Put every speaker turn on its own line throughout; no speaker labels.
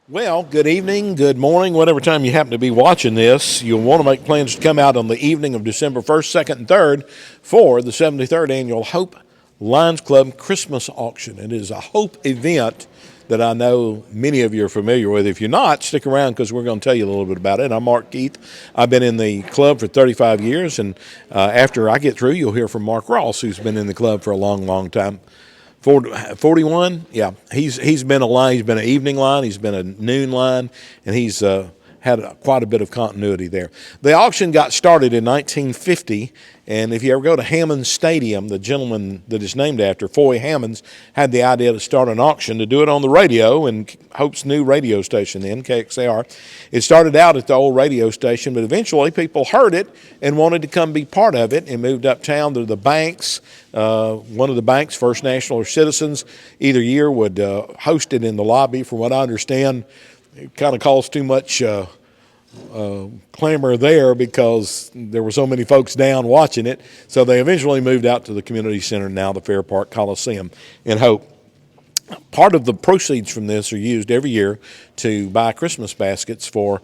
Well, good evening, good morning, whatever time you happen to be watching this. You'll want to make plans to come out on the evening of December 1st, 2nd, and 3rd for the 73rd Annual Hope Lions Club Christmas Auction. It is a Hope event that I know many of you are familiar with. If you're not, stick around because we're going to tell you a little bit about it. I'm Mark Keith. I've been in the club for 35 years, and after I get through, you'll hear from Mark Ross, who's been in the club for a long, long time. 41, yeah. He's been a line. He's been an evening line. He's been a noon line, and he's had quite a bit of continuity there. The auction got started in 1950, and if you ever go to Hammons Stadium, the gentleman that is named after, Foy Hammons, had the idea to start an auction to do it on the radio and Hope's new radio station then, KXAR. It started out at the old radio station, but eventually people heard it and wanted to come be part of it and moved uptown to the banks. One of the banks, First National or Citizens, either year would host it in the lobby. From what I understand, it kind of caused too much clamor there because there were so many folks down watching it. So they eventually moved out to the community center, now the Fair Park Coliseum in Hope. Part of the proceeds from this are used every year to buy Christmas baskets for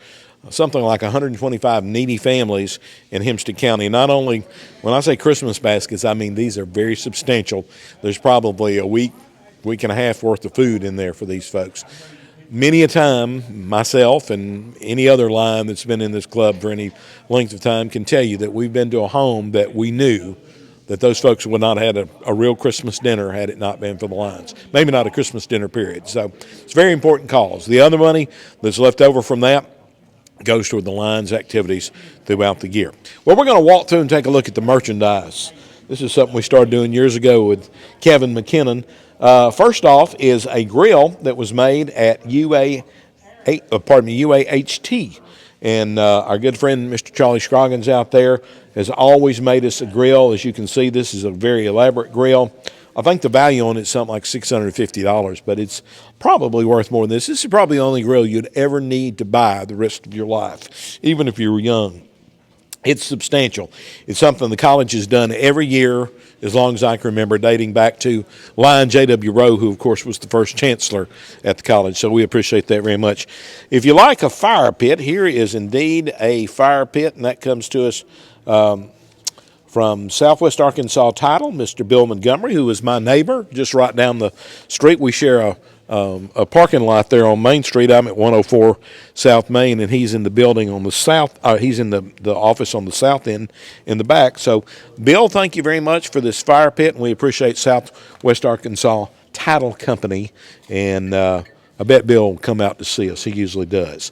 something like 125 needy families in Hempstead County. Not only, when I say Christmas baskets, I mean these are very substantial. There's probably a week and a half worth of food in there for these folks. Many a time, myself and any other line that's been in this club for any length of time can tell you that we've been to a home that we knew that those folks would not have had a real Christmas dinner had it not been for the Lions. Maybe not a Christmas dinner period. So it's a very important cause. The other money that's left over from that goes toward the Lions activities throughout the year. Well, we're going to walk through and take a look at the merchandise. This is something we started doing years ago with Kevin McKinnon. First off is a grill that was made at UAHT. And our good friend, Mr. Charlie Scroggins out there, has always made us a grill. As you can see, this is a very elaborate grill. I think the value on it is something like $650, but it's probably worth more than this. This is probably the only grill you'd ever need to buy the rest of your life, even if you were young. It's substantial. It's something the college has done every year, as long as I can remember, dating back to Lion J.W. Rowe, who, of course, was the first chancellor at the college. So we appreciate that very much. If you like a fire pit, here is indeed a fire pit, and that comes to us from Southwest Arkansas Title, Mr. Bill Montgomery, who is my neighbor, just right down the street. We share a parking lot there on Main Street. I'm at 104 South Main, and he's in the building on the south. He's in the office on the south end in the back. So, Bill, thank you very much for this fire pit, and we appreciate Southwest Arkansas Title Company. And I bet Bill will come out to see us. He usually does.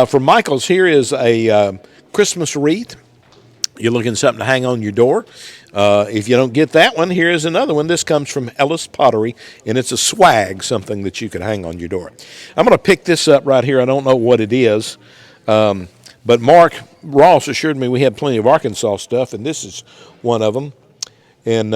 From Michael's, here is a Christmas wreath. You're looking for something to hang on your door. If you don't get that one, here is another one. This comes from Ellis Pottery, and it's a swag, something that you could hang on your door. I'm going to pick this up right here. I don't know what it is, but Mark Ross assured me we had plenty of Arkansas stuff, and this is one of them. And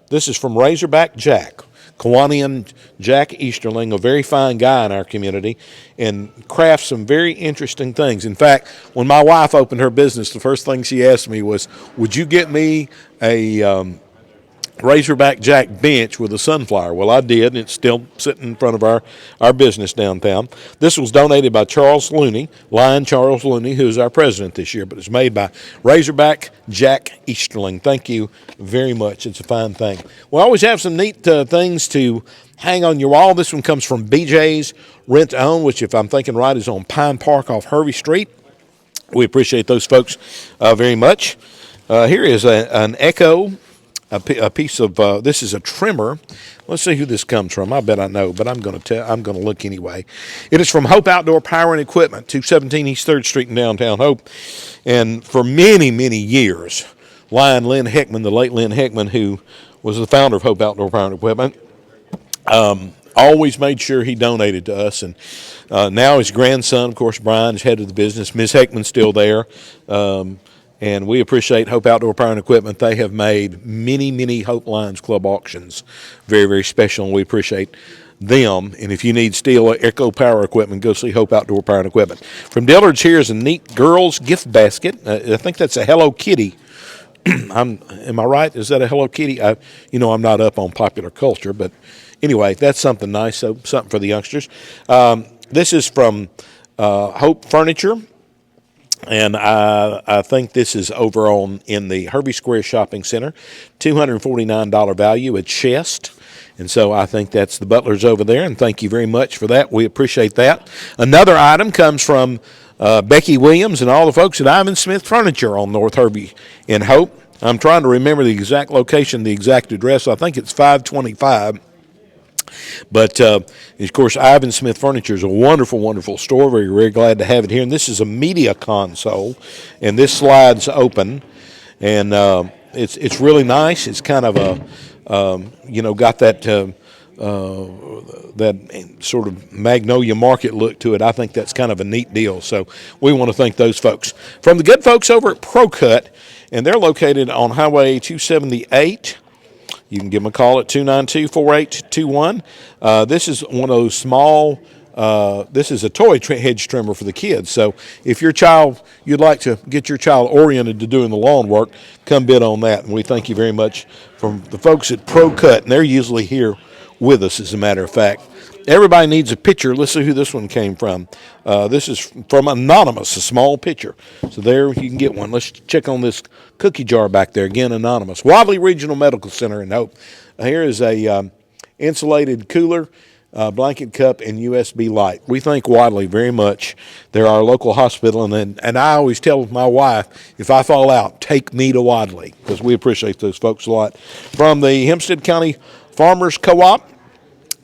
this is from Razorback Jack. Kiwanian Jack Easterling, a very fine guy in our community, and crafts some very interesting things. In fact, when my wife opened her business, the first thing she asked me was, would you get me a Razorback Jack bench with a sunflower? Well, I did, and it's still sitting in front of our business downtown. This was donated by Charles Looney, Lion Charles Looney, who is our president this year, but it's made by Razorback Jack Easterling. Thank you very much. It's a fine thing. We always have some neat things to hang on your wall. This one comes from BJ's Rent to Own, which, if I'm thinking right, is on Pine Park off Hervey Street. We appreciate those folks very much. Here is an Echo. A piece of this is a trimmer. Let's see who this comes from. I bet I know, but I'm going to look anyway. It is from Hope Outdoor Power and Equipment, 217 East 3rd Street in downtown Hope. And for many, many years, Lynn Heckman, the late Lynn Heckman, who was the founder of Hope Outdoor Power and Equipment, always made sure he donated to us. And now his grandson, of course, Brian, is head of the business. Ms. Heckman's still there. And we appreciate Hope Outdoor Power and Equipment. They have made many, many Hope Lions Club auctions very, very special, and we appreciate them. And if you need steel Echo Power equipment, go see Hope Outdoor Power and Equipment. From Dillard's, here's a neat girls' gift basket. I think that's a Hello Kitty. Am I right? Is that a Hello Kitty? I'm not up on popular culture, but anyway, that's something nice, so something for the youngsters. This is from Hope Furniture. And I think this is over in the Herbie Square Shopping Center, $249 value, a chest. And so I think that's the Butlers over there, and thank you very much for that. We appreciate that. Another item comes from Becky Williams and all the folks at Ivan Smith Furniture on North Herbie in Hope. I'm trying to remember the exact location, the exact address. I think it's 525. But, of course, Ivan Smith Furniture is a wonderful, wonderful store. Very, very glad to have it here. And this is a media console, and this slides open. And it's really nice. It's kind of got that that sort of Magnolia Market look to it. I think that's kind of a neat deal. So we want to thank those folks. From the good folks over at ProCut, and they're located on Highway 278. You can give them a call at 292-4821. This is one of those small, this is a toy hedge trimmer for the kids. So if you'd like to get your child oriented to doing the lawn work, come bid on that. And we thank you very much from the folks at ProCut, and they're usually here with us, as a matter of fact. Everybody needs a picture. Let's see who this one came from. This is from Anonymous, a small picture. So there you can get one. Let's check on this cookie jar back there. Again, Anonymous. Wadley Regional Medical Center in Hope. Here is a insulated cooler, blanket cup, and USB light. We thank Wadley very much. They're our local hospital, and I always tell my wife, if I fall out, take me to Wadley, because we appreciate those folks a lot. From the Hempstead County Farmers Co-op,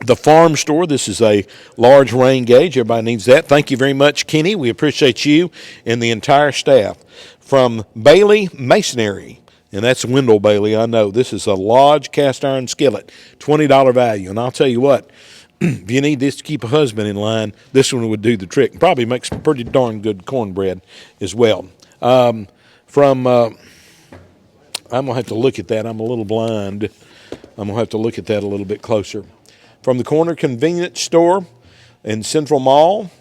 the farm store, this is a large rain gauge. Everybody needs that. Thank you very much, Kenny. We appreciate you and the entire staff. From Bailey Masonry, and that's Wendell Bailey, I know. This is a Lodge cast iron skillet, $20 value. And I'll tell you what, if you need this to keep a husband in line, this one would do the trick. Probably makes pretty darn good cornbread as well. I'm going to have to look at that. I'm a little blind. I'm going to have to look at that a little bit closer. From the Corner Convenience Store in Central Mall,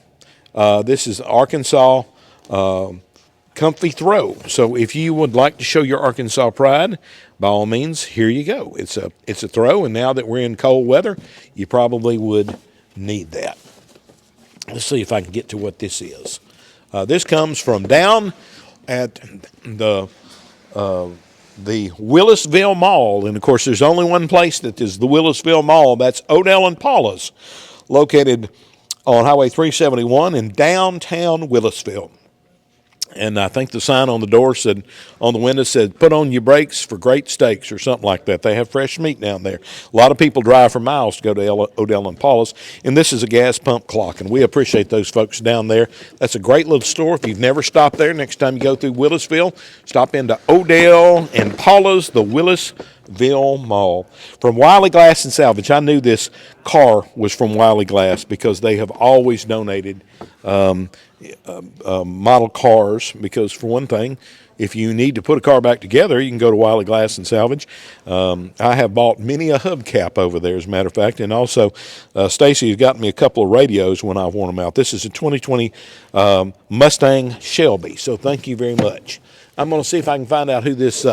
this is Arkansas Comfy Throw. So if you would like to show your Arkansas pride, by all means, here you go. It's a throw, and now that we're in cold weather, you probably would need that. Let's see if I can get to what this is. This comes from down at the Willisville Mall. And, of course, there's only one place that is the Willisville Mall. That's Odell and Paula's, located on Highway 371 in downtown Willisville. And I think the sign on the door said, on the window said, put on your brakes for great steaks or something like that. They have fresh meat down there. A lot of people drive for miles to go to Odell and Paula's. And this is a gas pump clock, and we appreciate those folks down there. That's a great little store. If you've never stopped there, next time you go through Willisville, stop into Odell and Paula's, the Willisville Mall. From Wiley Glass and Salvage, I knew this car was from Wiley Glass because they have always donated model cars, because for one thing, if you need to put a car back together, you can go to Wiley Glass and Salvage. I have bought many a hubcap over there, as a matter of fact, and also Stacy has got me a couple of radios when I've worn them out. This is a 2020 Mustang Shelby, so thank you very much. I'm going to see if I can find out who this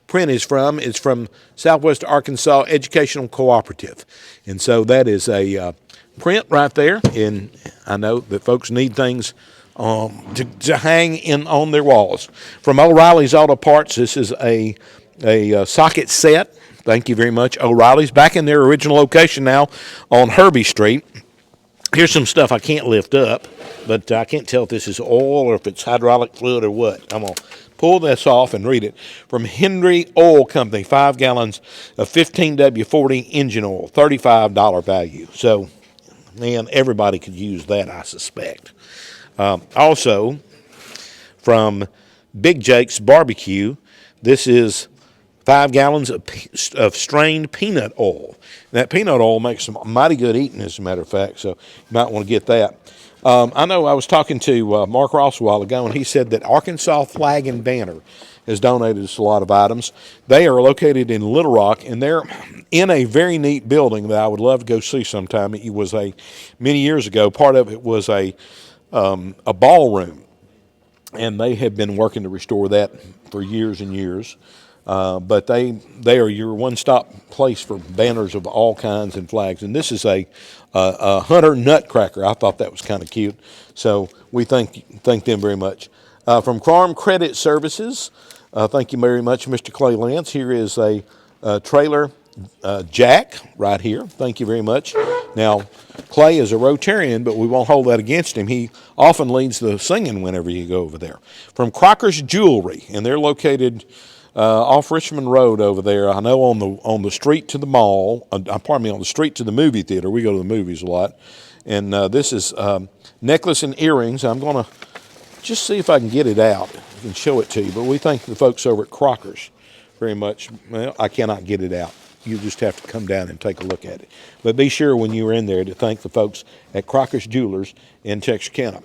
print is from. It's from Southwest Arkansas Educational Cooperative, and so that is a print right there, and I know that folks need things to hang in on their walls. From O'Reilly's Auto Parts, this is a socket set. Thank you very much, O'Reilly's. Back in their original location now on Herbie Street. Here's some stuff I can't lift up, but I can't tell if this is oil or if it's hydraulic fluid or what. I'm going to pull this off and read it. From Henry Oil Company, 5 gallons of 15W40 engine oil, $35 value. So, man, everybody could use that, I suspect. Also, from Big Jake's Barbecue, this is 5 gallons of strained peanut oil. That peanut oil makes some mighty good eating, as a matter of fact, so you might want to get that. I know I was talking to Mark Ross a while ago, and he said that Arkansas Flag and Banner has donated us a lot of items. They are located in Little Rock, and they're in a very neat building that I would love to go see sometime. It was many years ago, part of it was a ballroom, and they have been working to restore that for years and years. But they are your one-stop place for banners of all kinds and flags. And this is a Hunter Nutcracker. I thought that was kind of cute. So we thank them very much. From Farm Credit Services, thank you very much, Mr. Clay Lance. Here is a trailer jack right here. Thank you very much. Now, Clay is a Rotarian, but we won't hold that against him. He often leads the singing whenever you go over there. From Crocker's Jewelry, and they're located off Richmond Road over there. I know on the street to the mall. Pardon me, on the street to the movie theater. We go to the movies a lot. And this is necklace and earrings. I'm going to just see if I can get it out. I can show it to you. But we thank the folks over at Crocker's very much. Well, I cannot get it out. You just have to come down and take a look at it. But be sure when you're in there to thank the folks at Crocker's Jewelers in Texarkana.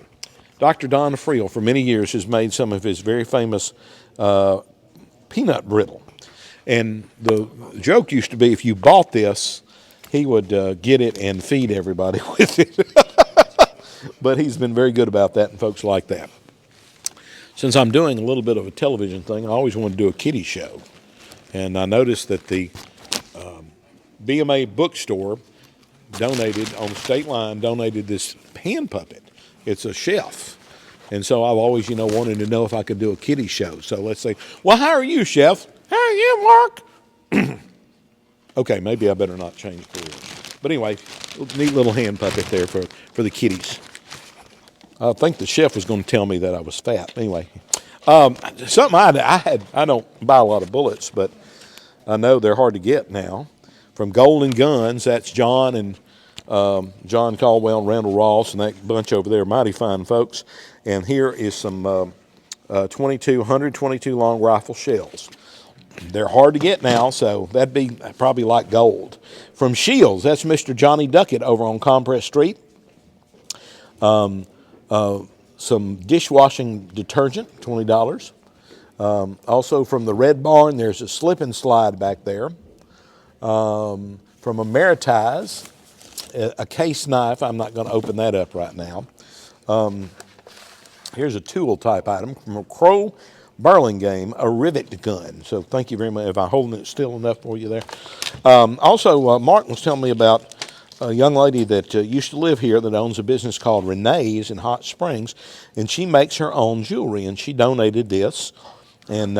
Dr. Don Friel, for many years, has made some of his very famous peanut brittle. And the joke used to be if you bought this, he would get it and feed everybody with it. But he's been very good about that, and folks like that. Since I'm doing a little bit of a television thing, I always want to do a kiddie show. And I noticed that the BMA bookstore donated, on the state line, donated this hand puppet. It's a chef. And so I've always, wanted to know if I could do a kiddie show. So let's say, well, how are you, chef? How are you, Mark? Okay, maybe I better not change careers. But anyway, neat little hand puppet there for the kiddies. I think the chef was going to tell me that I was fat. Anyway, something I don't buy a lot of bullets, but I know they're hard to get now. From Golden Guns, that's John and John Caldwell and Randall Ross and that bunch over there, mighty fine folks. And here is some 122 long rifle shells. They're hard to get now, so that'd be probably like gold. From Shields, that's Mr. Johnny Duckett over on Compress Street. Some dishwashing detergent, $20. Also from the Red Barn, there's a slip and slide back there. From Ameritise, a case knife. I'm not going to open that up right now. Here's a tool type item from a Crow Burlingame, a rivet gun. So thank you very much. If I'm holding it still enough for you there. Also, Mark was telling me about a young lady that used to live here that owns a business called Renee's in Hot Springs, and she makes her own jewelry, and she donated this. And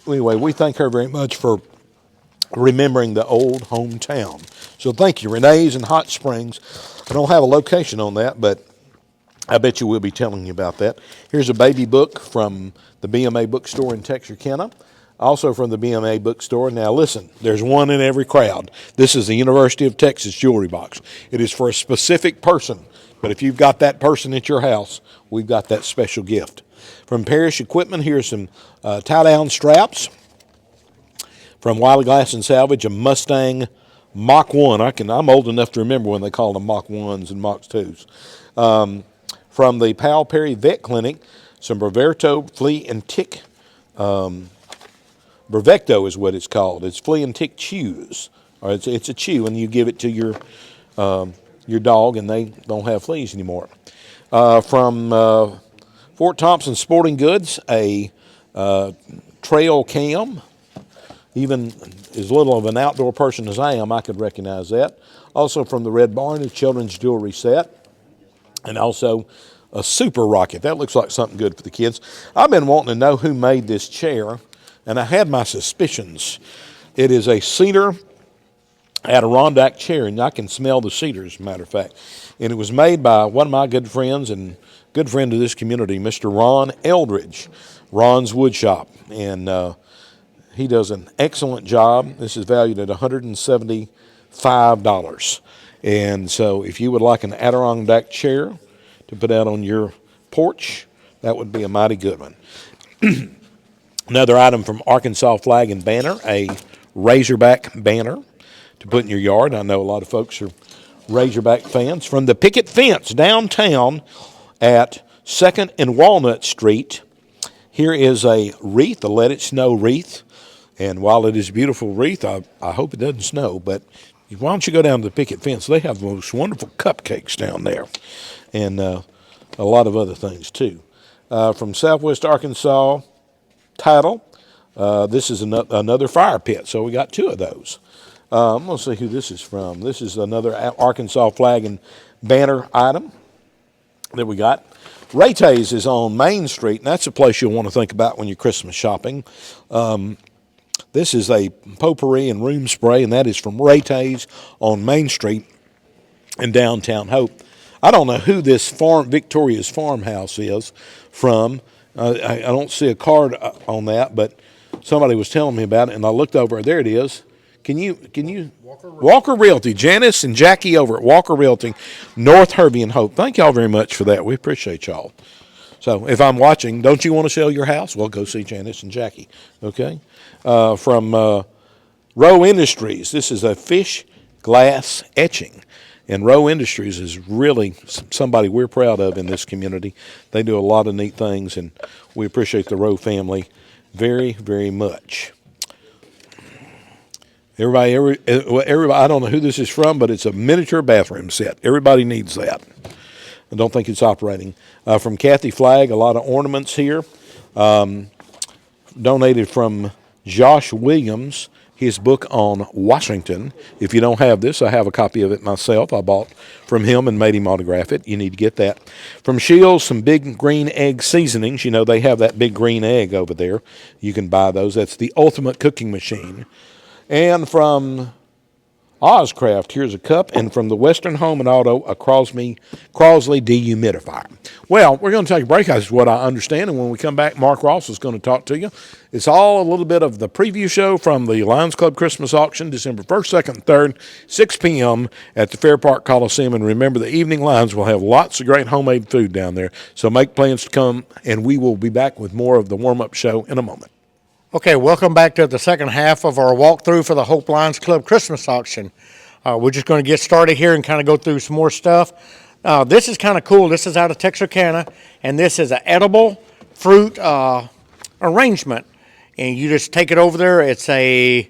anyway, we thank her very much for remembering the old hometown. So thank you, Renee's in Hot Springs. I don't have a location on that, but I bet you we'll be telling you about that. Here's a baby book from the BMA bookstore in Texarkana. Also from the BMA bookstore. Now listen, there's one in every crowd. This is the University of Texas jewelry box. It is for a specific person, but if you've got that person at your house, we've got that special gift. From Parrish Equipment, here's some tie-down straps. From Wiley Glass and Salvage, a Mustang Mach 1. I'm old enough to remember when they called them Mach 1s and Mach 2s. From the Powell Perry Vet Clinic, some Brevecto flea and tick. Brevecto is what it's called. It's flea and tick chews. Or it's a chew, and you give it to your dog, and they don't have fleas anymore. From Fort Thompson Sporting Goods, a trail cam. Even as little of an outdoor person as I am, I could recognize that. Also from the Red Barn, a children's jewelry set. And also a super rocket. That looks like something good for the kids. I've been wanting to know who made this chair, and I had my suspicions. It is a cedar Adirondack chair, and I can smell the cedar, as a matter of fact. And it was made by one of my good friends and good friend of this community, Mr. Ron Eldridge, Ron's Wood Shop. And he does an excellent job. This is valued at $175. And so if you would like an Adirondack chair to put out on your porch, that would be a mighty good one. Another item from Arkansas Flag and Banner, a Razorback banner to put in your yard. I know a lot of folks are Razorback fans. From the Picket Fence downtown at 2nd and Walnut Street, here is a wreath, a Let It Snow wreath. And while it is a beautiful wreath, I hope it doesn't snow, but why don't you go down to the Picket Fence? They have the most wonderful cupcakes down there and a lot of other things, too. From Southwest Arkansas Title, This is another fire pit, so we got 2 of those. I'm going to see who this is from. This is another Arkansas flag and banner item that we got. Raytay's is on Main Street, and that's a place you'll want to think about when you're Christmas shopping. This is a potpourri and room spray, and that is from Raytay's on Main Street in downtown Hope. I don't know who this Victoria's Farmhouse is from. I don't see a card on that, but somebody was telling me about it, and I looked over. There it is. Can you? Walker Realty. Janice and Jackie over at Walker Realty, North Hervey and Hope. Thank y'all very much for that. We appreciate y'all. So if I'm watching, don't you want to sell your house? Well, go see Janice and Jackie. Okay. From Rowe Industries. This is a fish glass etching. And Rowe Industries is really somebody we're proud of in this community. They do a lot of neat things, and we appreciate the Rowe family very, very much. Everybody, I don't know who this is from, but it's a miniature bathroom set. Everybody needs that. I don't think it's operating. From Kathy Flagg, a lot of ornaments here. Donated from Josh Williams, his book on Washington. If you don't have this, I have a copy of it myself. I bought from him and made him autograph it. You need to get that. From Shields, some big green egg seasonings. You know, they have that big green egg over there. You can buy those. That's the ultimate cooking machine. And from Ozcraft, here's a cup. And from the Western Home and Auto, a Crossley dehumidifier. Well, we're going to take a break, is what I understand. And when we come back, Mark Ross is going to talk to you. It's all a little bit of the preview show from the Lions Club Christmas Auction, December 1st, 2nd, and 3rd, 6 p.m. at the Fair Park Coliseum. And remember, the evening Lions will have lots of great homemade food down there. So make plans to come, and we will be back with more of the warm-up show in a moment.
Okay, welcome back to the second half of our walkthrough for the Hope Lions Club Christmas Auction. We're just going to get started here and kind of go through some more stuff. This is kind of cool. This is out of Texarkana, and this is an edible fruit arrangement. And you just take it over there. It's a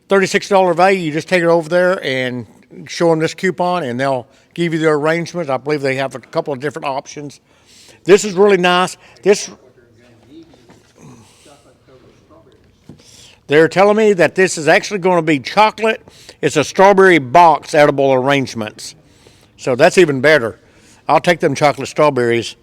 $36 value. You just take it over there and show them this coupon, and they'll give you the arrangement. I believe they have a couple of different options. This is really nice. They're telling me that this is actually going to be chocolate. It's a strawberry box edible arrangements. So that's even better. I'll take them chocolate strawberries.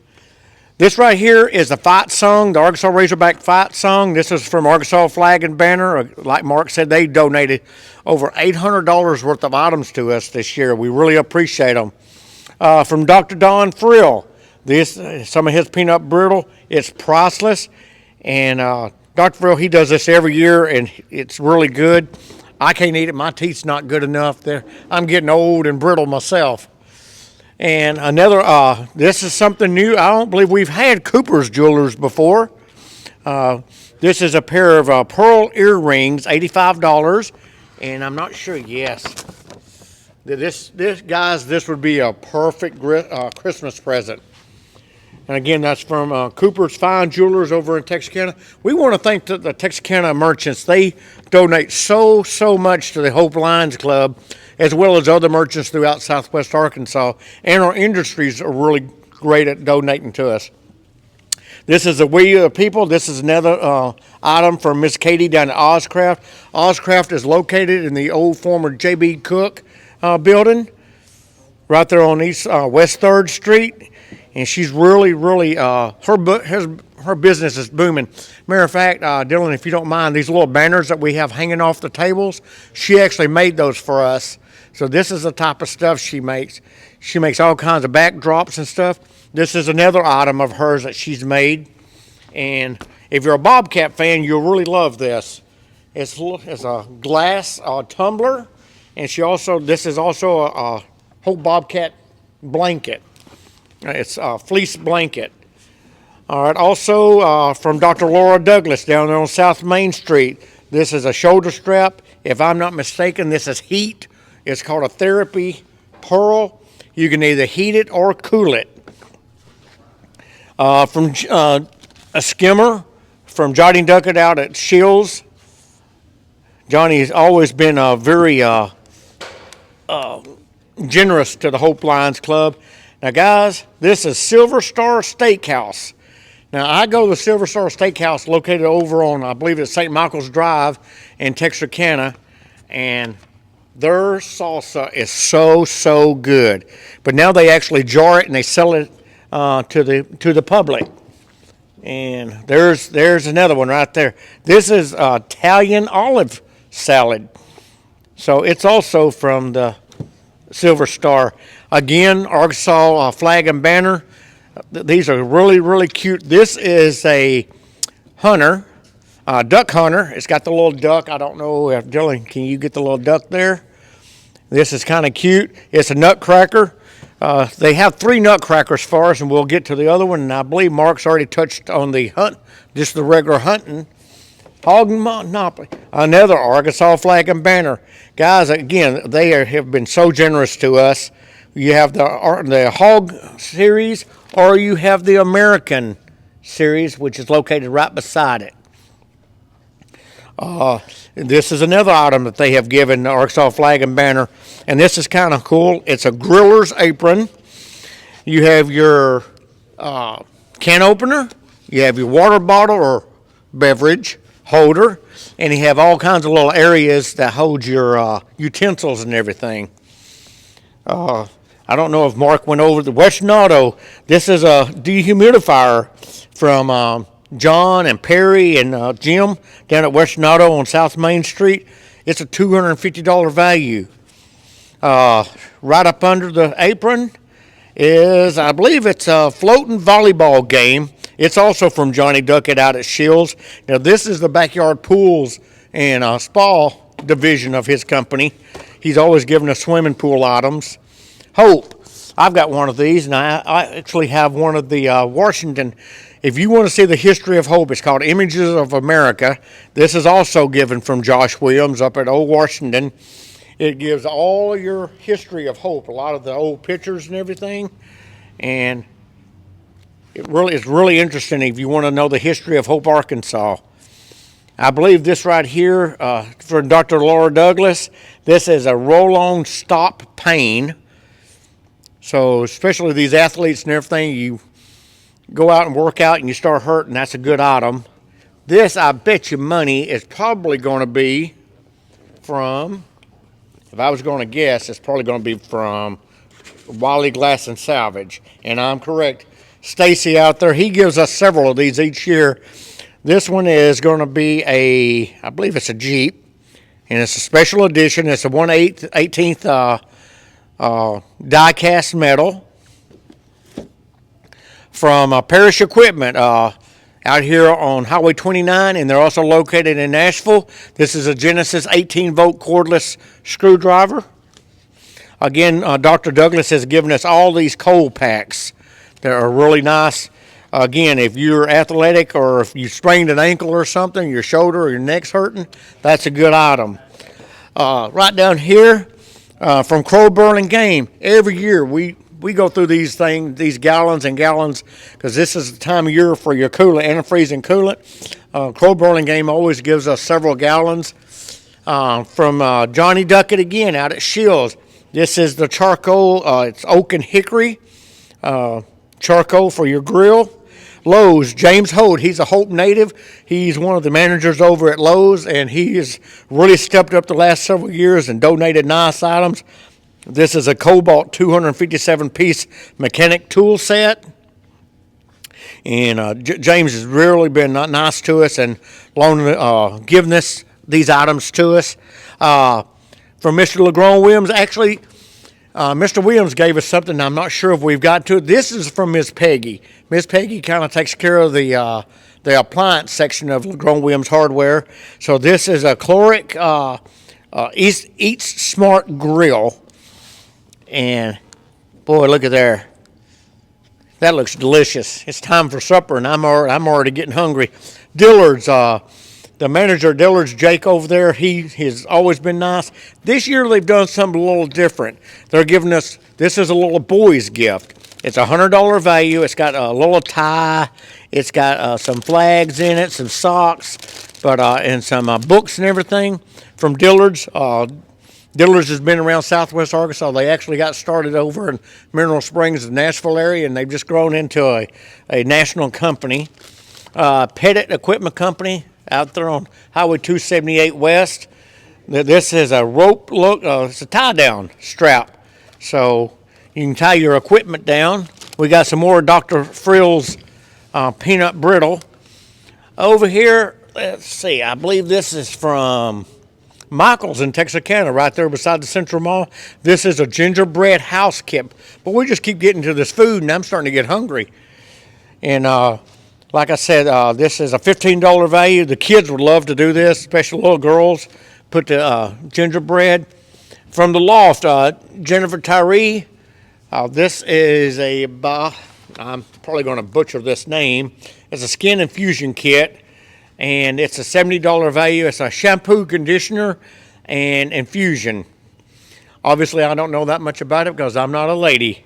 This right here is the fight song, the Arkansas Razorback fight song. This is from Arkansas Flag and Banner. Like Mark said, they donated over $800 worth of items to us this year. We really appreciate them. From Dr. Don Frill, some of his peanut brittle. It's priceless. And Dr. Frill, he does this every year, and it's really good. I can't eat it. My teeth's not good enough. I'm getting old and brittle myself. And another, this is something new. I don't believe we've had Cooper's Jewelers before. This is a pair of pearl earrings, $85. And I'm not sure, yes. This guys, this would be a perfect Christmas present. And again, that's from Cooper's Fine Jewelers over in Texarkana. We want to thank the Texarkana merchants. They donate so much to the Hope Lions Club, as well as other merchants throughout Southwest Arkansas. And our industries are really great at donating to us. This is a We People. This is another item from Miss Katie down at Ozcraft. Ozcraft is located in the old former J.B. Cook building, right there on West 3rd Street. And she's really, her business is booming. Matter of fact, Dylan, if you don't mind, these little banners that we have hanging off the tables, she actually made those for us. So this is the type of stuff she makes. She makes all kinds of backdrops and stuff. This is another item of hers that she's made. And if you're a Bobcat fan, you'll really love this. It's a glass tumbler. And this is also a Hope Bobcat blanket. It's a fleece blanket. All right, also from Dr. Laura Douglas down there on South Main Street. This is a shoulder strap. If I'm not mistaken, this is heat. It's called a Therapy Pearl. You can either heat it or cool it. From a skimmer from Johnny Duckett out at Shields. Johnny has always been very generous to the Hope Lions Club. Now, guys, this is Silver Star Steakhouse. Now, I go to the Silver Star Steakhouse located over on, I believe it's St. Michael's Drive in Texarkana, and their salsa is so good. But now they actually jar it and they sell it to the public. And there's another one right there. This is Italian olive salad. So it's also from the Silver Star. Again, Arkansas flag and banner. These are really cute. This is a hunter, duck hunter. It's got the little duck. I don't know if Dylan, can you get the little duck there? This is kind of cute. It's a nutcracker. They have 3 nutcrackers for us, and we'll get to the other one. And I believe Mark's already touched on the hunt, just the regular hunting. Hog Monopoly, another Arkansas flag and banner. Guys, again, have been so generous to us. You have the Hog series, or you have the American series, which is located right beside it. This is another item that they have given the Arkansas flag and banner, and this is kind of cool. It's a griller's apron. You have your can opener. You have your water bottle or beverage holder, and you have all kinds of little areas that hold your utensils and everything. I don't know if Mark went over the Western Auto. This is a dehumidifier from John and Perry and Jim down at Western Auto on South Main Street. It's a $250 value. Right up under the apron is, I believe it's a floating volleyball game. It's also from Johnny Duckett out at Shields. Now, this is the backyard pools and spa division of his company. He's always giving us swimming pool items. Hope. I've got one of these, and I actually have one of the Washington. If you want to see the history of Hope, it's called Images of America. This is also given from Josh Williams up at Old Washington. It gives all your history of Hope, a lot of the old pictures and everything, and it's really interesting if you want to know the history of Hope, Arkansas. I believe this right here for Dr. Laura Douglas, this is a roll-on stop pain. So especially these athletes and everything, you go out and work out and you start hurting, that's a good item. This, I bet you money, is probably going to be from, if I was going to guess, it's probably going to be from Wiley Glass and Salvage. And I'm correct. Stacy out there, he gives us several of these each year. This one is going to be I believe it's a Jeep, and it's a special edition. It's a 1/18th die-cast metal from Parrish Equipment out here on Highway 29, and they're also located in Nashville. This is a Genesis 18-volt cordless screwdriver. Again, Dr. Douglas has given us all these cold packs that are really nice. Again, if you're athletic or if you sprained an ankle or something, your shoulder or your neck's hurting, that's a good item. Right down here, from Crow Burling Game, every year we go through these things, these gallons and gallons, because this is the time of year for your coolant, antifreeze and coolant. Crow Burling Game always gives us several gallons. From Johnny Duckett again out at Shields. This is the charcoal, it's oak and hickory charcoal for your grill. Lowe's, James Holt, he's a Hope native. He's one of the managers over at Lowe's, and he has really stepped up the last several years and donated nice items. This is a Cobalt 257-piece mechanic tool set. And James has really been nice to us and giving us these items to us. From Mr. LeGrone Williams, actually, Mr. Williams gave us something. I'm not sure if we've got to it. This is from Miss Peggy. Miss Peggy kind of takes care of the appliance section of LeGrone Williams Hardware. So this is a Cloric Eats Smart Grill. And, boy, look at there. That looks delicious. It's time for supper, and I'm already getting hungry. Dillard's, the manager of Dillard's, Jake over there, he has always been nice. This year they've done something a little different. They're giving us, this is a little boy's gift. It's a $100 value. It's got a little tie. It's got some flags in it, some socks, and some books and everything from Dillard's. Dillard's has been around Southwest Arkansas. They actually got started over in Mineral Springs, the Nashville area, and they've just grown into a national company. Pettit Equipment Company out there on Highway 278 West. This is a rope look. It's a tie-down strap, so you can tie your equipment down. We got some more Dr. Frill's peanut brittle. Over here, let's see, I believe this is from Michael's in Texarkana, right there beside the Central Mall. This is a gingerbread house kit. But we just keep getting to this food, and I'm starting to get hungry. And like I said, this is a $15 value. The kids would love to do this, especially little girls. Put the gingerbread. From the Loft, Jennifer Tyree. This is I'm probably going to butcher this name. It's a skin infusion kit, and it's a $70 value. It's a shampoo, conditioner, and infusion. Obviously, I don't know that much about it because I'm not a lady,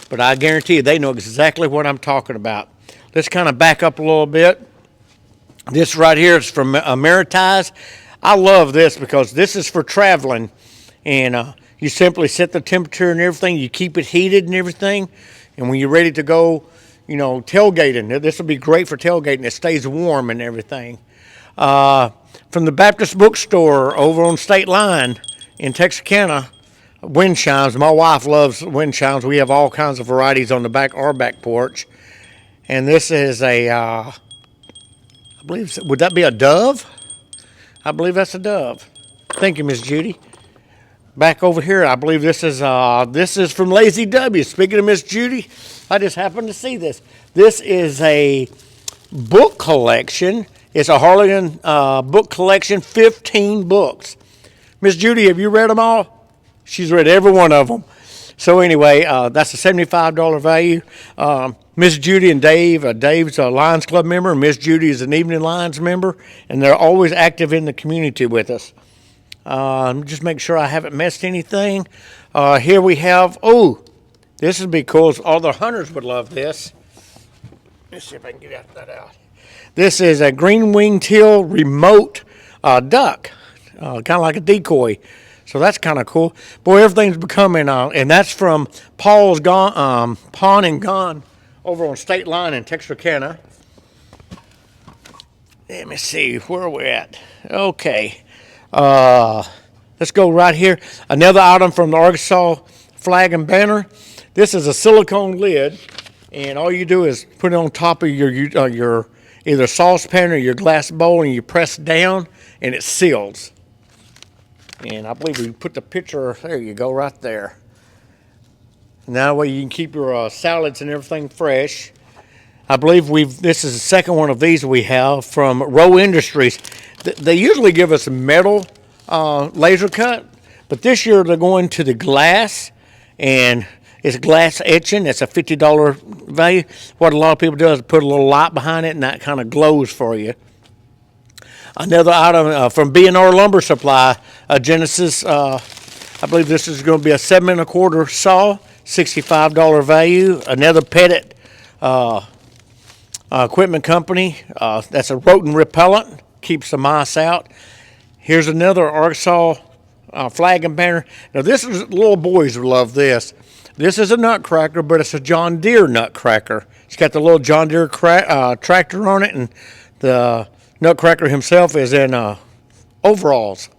but I guarantee you they know exactly what I'm talking about. Let's kind of back up a little bit. This right here is from Ameritise. I love this because this is for traveling, and you simply set the temperature and everything. You keep it heated and everything, and when you're ready to go, tailgating, this will be great for tailgating. It stays warm and everything. From the Baptist Bookstore over on State Line in Texarkana, wind chimes. My wife loves wind chimes. We have all kinds of varieties on our back porch. And this is I believe, would that be a dove? I believe that's a dove. Thank you, Miss Judy. Back over here, I believe this is from Lazy W. Speaking of Miss Judy, I just happened to see this. This is a book collection. It's a Harligan book collection, 15 books. Miss Judy, have you read them all? She's read every one of them. So anyway, that's a $75 value. Miss Judy and Dave, Dave's a Lions Club member, Miss Judy is an Evening Lions member, and they're always active in the community with us. Just make sure I haven't missed anything. Here we have, this would be cool. All the hunters would love this. Let's see if I can get that out. This is a green-winged teal remote duck, kind of like a decoy. So that's kind of cool. Boy, everything's becoming, and that's from Paul's Pawn and Gone over on State Line in Texarkana. Let me see, where are we at? Okay. Let's go right here. Another item from the Arkansas Flag and Banner. This is a silicone lid, and all you do is put it on top of your either saucepan or your glass bowl, and you press down, and it seals. And I believe we put the picture, there you go, right there. And that way you can keep your salads and everything fresh. I believe this is the second one of these we have from Rowe Industries. They usually give us metal laser cut, but this year they're going to the glass, and it's glass etching. It's a $50 value. What a lot of people do is put a little light behind it, and that kind of glows for you. Another item from B&R Lumber Supply, Genesis. I believe this is going to be a 7 1/4 saw, $65 value. Another Pettit Equipment Company. That's a rodent repellent, keeps the mice out. Here's another Arkansas Flag and Banner. Now this is, little boys will love this. This is a nutcracker, but it's a John Deere nutcracker. It's got the little John Deere tractor on it, and the nutcracker himself is in overalls.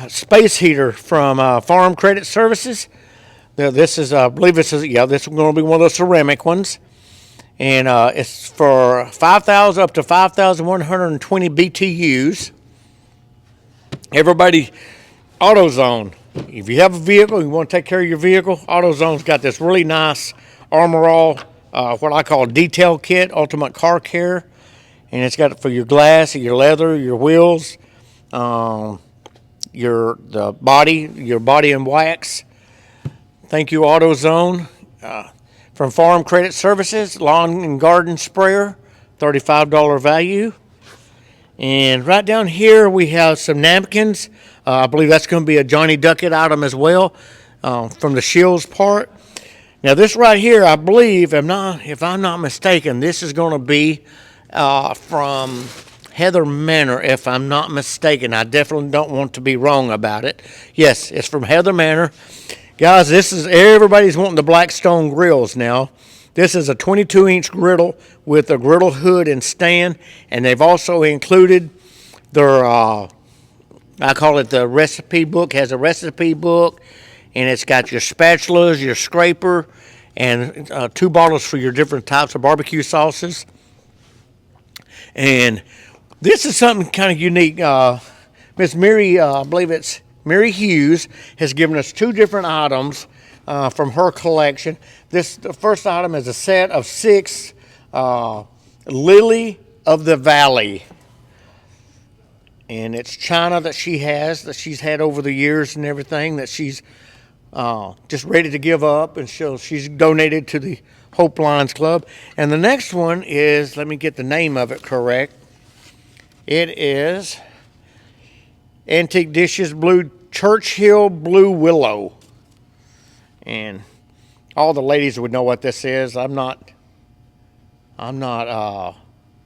Space heater from Farm Credit Services. Now, this is, I believe this is going to be one of those ceramic ones. And it's for 5,000 up to 5,120 BTUs. Everybody, AutoZone. If you have a vehicle, you want to take care of your vehicle, AutoZone's got this really nice Armor All, what I call detail kit, ultimate car care. And it's got it for your glass, your leather, your wheels, your body and wax. Thank you, AutoZone. From Farm Credit Services, lawn and garden sprayer, $35 value. And right down here we have some napkins. I believe that's going to be a Johnny Duckett item as well, from the Shields part. Now this right here, I believe, if I'm not mistaken, this is going to be from Heather Manor, if I'm not mistaken. I definitely don't want to be wrong about it. Yes, it's from Heather Manor. Guys, this is, everybody's wanting the Blackstone grills now. This is a 22-inch griddle with a griddle hood and stand, and they've also included their, I call it the recipe book, has a recipe book, and it's got your spatulas, your scraper, and 2 bottles for your different types of barbecue sauces. And this is something kind of unique. Miss Mary, I believe it's Mary Hughes, has given us 2 different items from her collection. The first item is a set of 6 Lily of the Valley. And it's china that she's had over the years and everything, that she's just ready to give up, and she's donated to the Hope Lions Club. And the next one is, let me get the name of it correct. It is Antique Dishes Blue Churchill Blue Willow. And all the ladies would know what this is. I'm not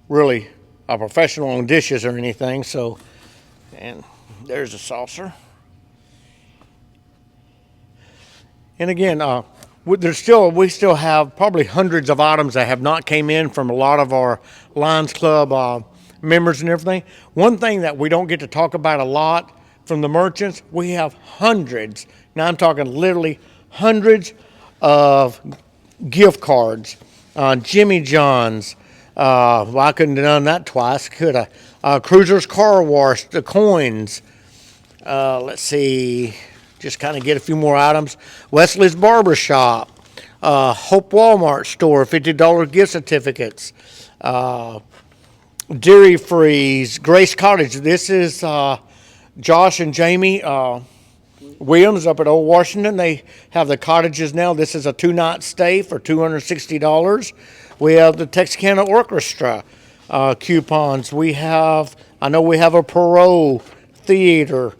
really a professional on dishes or anything, so, and there's a saucer. And again, we still have probably hundreds of items that have not came in from a lot of our Lions Club members and everything. One thing that we don't get to talk about a lot from the merchants, we have hundreds. Now I'm talking literally hundreds of gift cards. Jimmy John's. Well, I couldn't have done that twice, could I? Cruiser's Car Wash, the coins. Let's see. Just kind of get a few more items. Wesley's Barber Shop, Hope Walmart Store, $50 gift certificates, Dairy Freeze, Grace Cottage. This is Josh and Jamie Williams up at Old Washington. They have the cottages now. This is a 2-night stay for $260. We have the Texarkana Orchestra coupons. I know we have a Perot Theater.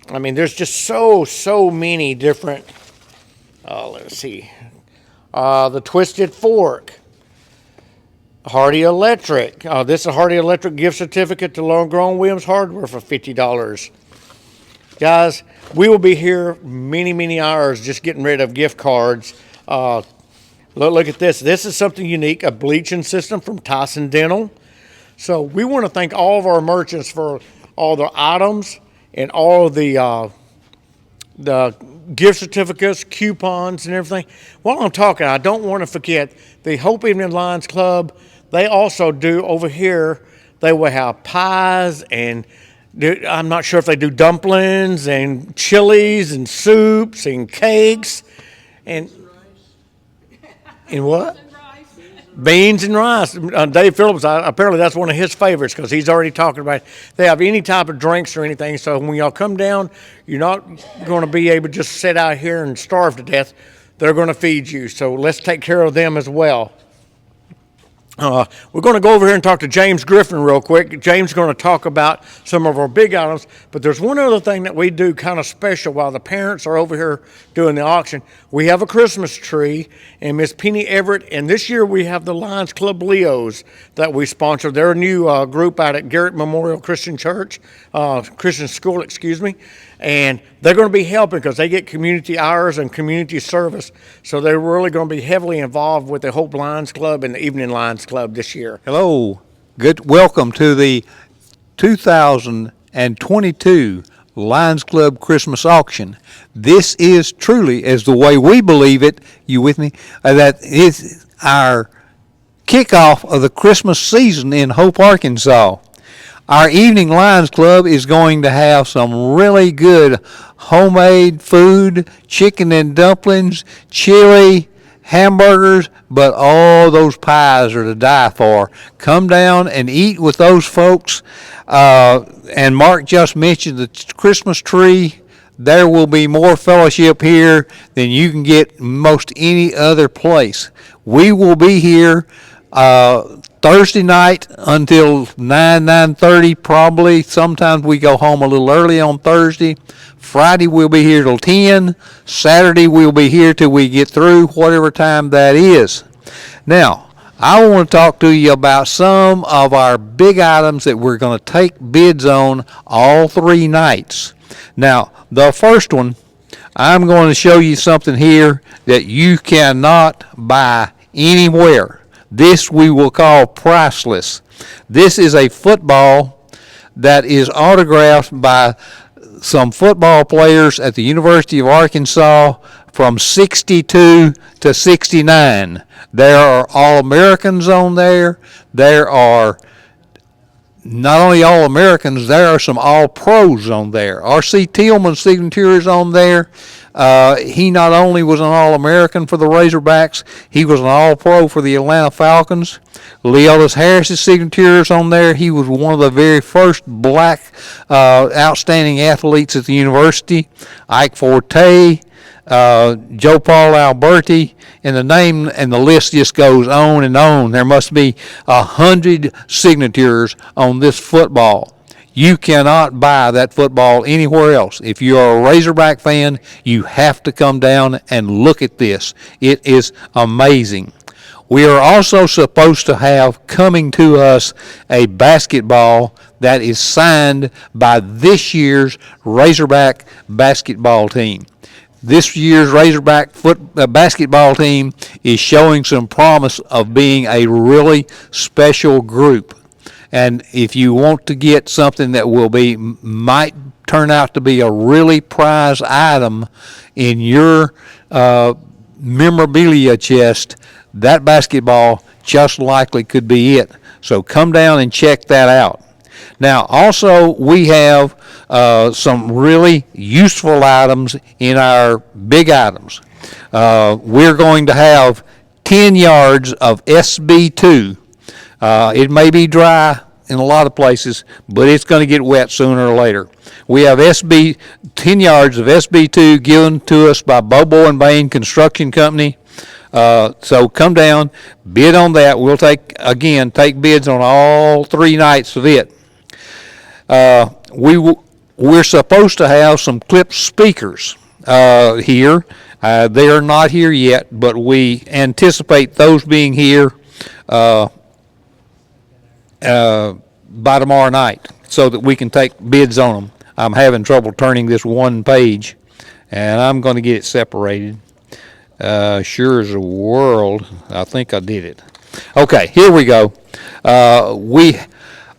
I mean, there's just so many different, let's see, the Twisted Fork, Hardy Electric. This is a Hardy Electric gift certificate to Lone Grown Williams Hardware for $50. Guys, we will be here many hours just getting rid of gift cards. Look at this. This is something unique, a bleaching system from Tyson Dental. So we want to thank all of our merchants for all the items and all of the gift certificates, coupons, and everything. While I'm talking, I don't want to forget the Hope Evening Lions Club. They also do over here, they will have pies, and I'm not sure if they do dumplings and chilies and soups and cakes and what? Beans and rice. Dave Phillips, apparently that's one of his favorites because he's already talking about it. They have any type of drinks or anything, so when y'all come down, you're not going to be able to just sit out here and starve to death. They're going to feed you, so let's take care of them as well. We're going to go over here and talk to James Griffin real quick. James is going to talk about some of our big items, but there's one other thing that we do kind of special while the parents are over here doing the auction. We have a Christmas tree, and Miss Penny Everett, and this year we have the Lions Club Leos that we sponsor. They're a new group out at Garrett Memorial Christian Church, Christian School, excuse me, and they're going to be helping because they get community hours and community service, so they're really going to be heavily involved with the Hope Lions Club and the Evening Lions Club this year.
Hello, welcome to the 2022 Lions Club Christmas Auction. This is truly, as the way we believe it, you with me, that is our kickoff of the Christmas season in Hope, Arkansas. Our Evening Lions Club is going to have some really good homemade food, chicken and dumplings, chili, hamburgers, but all those pies are to die for. Come down and eat with those folks. And Mark just mentioned the Christmas tree. There will be more fellowship here than you can get most any other place. We will be here Thursday night until 9:30 probably. Sometimes we go home a little early on Thursday. Friday we'll be here till 10. Saturday we'll be here till we get through, whatever time that is. Now, I want to talk to you about some of our big items that we're going to take bids on all 3 nights. Now, the first one, I'm going to show you something here that you cannot buy anywhere. This we will call priceless. This is a football that is autographed by some football players at the University of Arkansas from 62 to 69. There are All-Americans on there. There are not only All-Americans, there are some All-Pros on there. R.C. Tillman's signature is on there. He not only was an All-American for the Razorbacks, he was an All-Pro for the Atlanta Falcons. Lee Ellis Harris's signature is on there. He was one of the very first black outstanding athletes at the university. Ike Forte, Joe Paul Alberti, and the name and the list just goes on and on. There must be 100 signatures on this football. You cannot buy that football anywhere else. If you are a Razorback fan, you have to come down and look at this. It is amazing. We are also supposed to have coming to us a basketball that is signed by this year's Razorback basketball team. This year's Razorback basketball team is showing some promise of being a really special group. And if you want to get something that might turn out to be a really prized item in your memorabilia chest, that basketball just likely could be it. So come down and check that out. Now, also, we have some really useful items in our big items. We're going to have 10 yards of SB2. It may be dry in a lot of places, but it's going to get wet sooner or later. We have 10 yards of SB2 given to us by Bobo and Bain Construction Company. So come down, bid on that. We'll take bids on all 3 nights of it. We're supposed to have some clip speakers here. They are not here yet, but we anticipate those being here by tomorrow night so that we can take bids on them. I'm having trouble turning this one page, and I'm going to get it separated. Sure as a world, I think I did it. Okay, here we go. We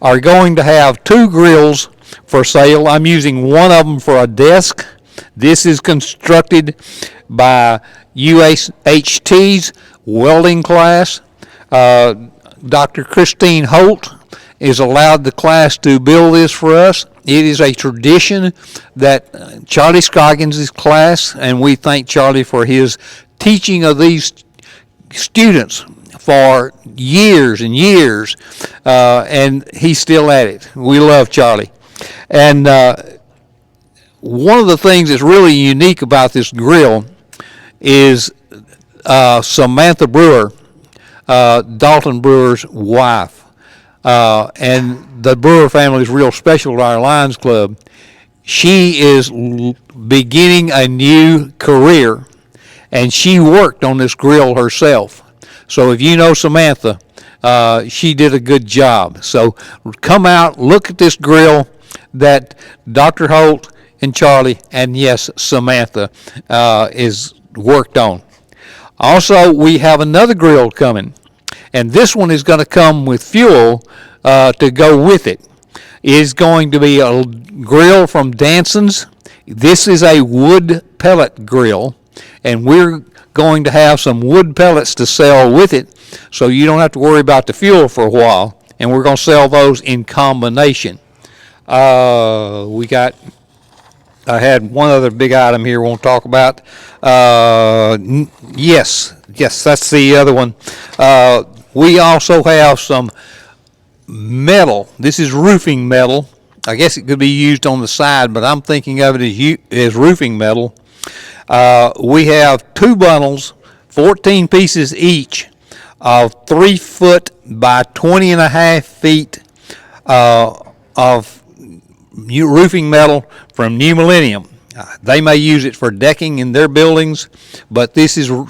are going to have 2 grills for sale. I'm using one of them for a desk. This is constructed by UHT's welding class. Dr. Christine Holt is allowed the class to build this for us. It is a tradition that Charlie Scoggins' class, and we thank Charlie for his teaching of these students for years and years, and he's still at it. We love Charlie. And one of the things that's really unique about this grill is Samantha Brewer, Dalton Brewer's wife. And the Brewer family is real special to our Lions Club. She is beginning a new career, and she worked on this grill herself. So if you know Samantha, she did a good job. So come out, look at this grill that Dr. Holt and Charlie, and yes, Samantha, is worked on. Also, we have another grill coming, and this one is going to come with fuel to go with it. It is going to be a grill from Danson's. This is a wood pellet grill, and we're going to have some wood pellets to sell with it, so you don't have to worry about the fuel for a while, and we're going to sell those in combination. I had one other big item here we won't talk about. Yes, that's the other one. We also have some metal. This is roofing metal. I guess it could be used on the side, but I'm thinking of it as roofing metal. We have 2 bundles, 14 pieces each, of 3 foot by 20 and a half feet of roofing metal from New Millennium. They may use it for decking in their buildings, but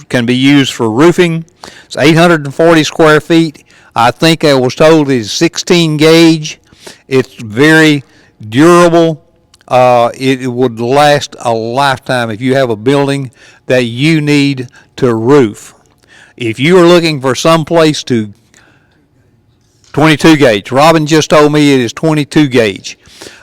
can be used for roofing. It's 840 square feet. I think I was told it's 16 gauge. It's very durable. It would last a lifetime if you have a building that you need to roof. If you are looking for some place to 22 gauge. Robin just told me it is 22 gauge.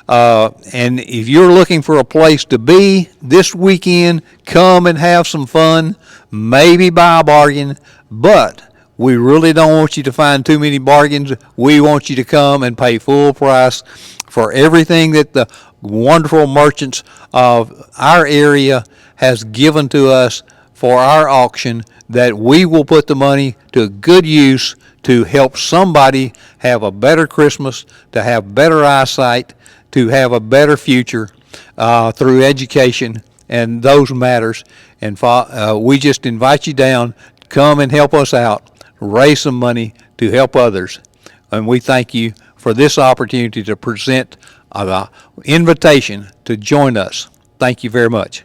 And if you're looking for a place to be this weekend, come and have some fun, maybe buy a bargain, but we really don't want you to find too many bargains. We want you to come and pay full price for everything that the wonderful merchants of our area has given to us for our auction, that we will put the money to good use to help somebody have a better Christmas, to have better eyesight, to have a better future through education and those matters. And we just invite you down, come and help us out, raise some money to help others. And we thank you for this opportunity to present the invitation to join us. Thank you very much.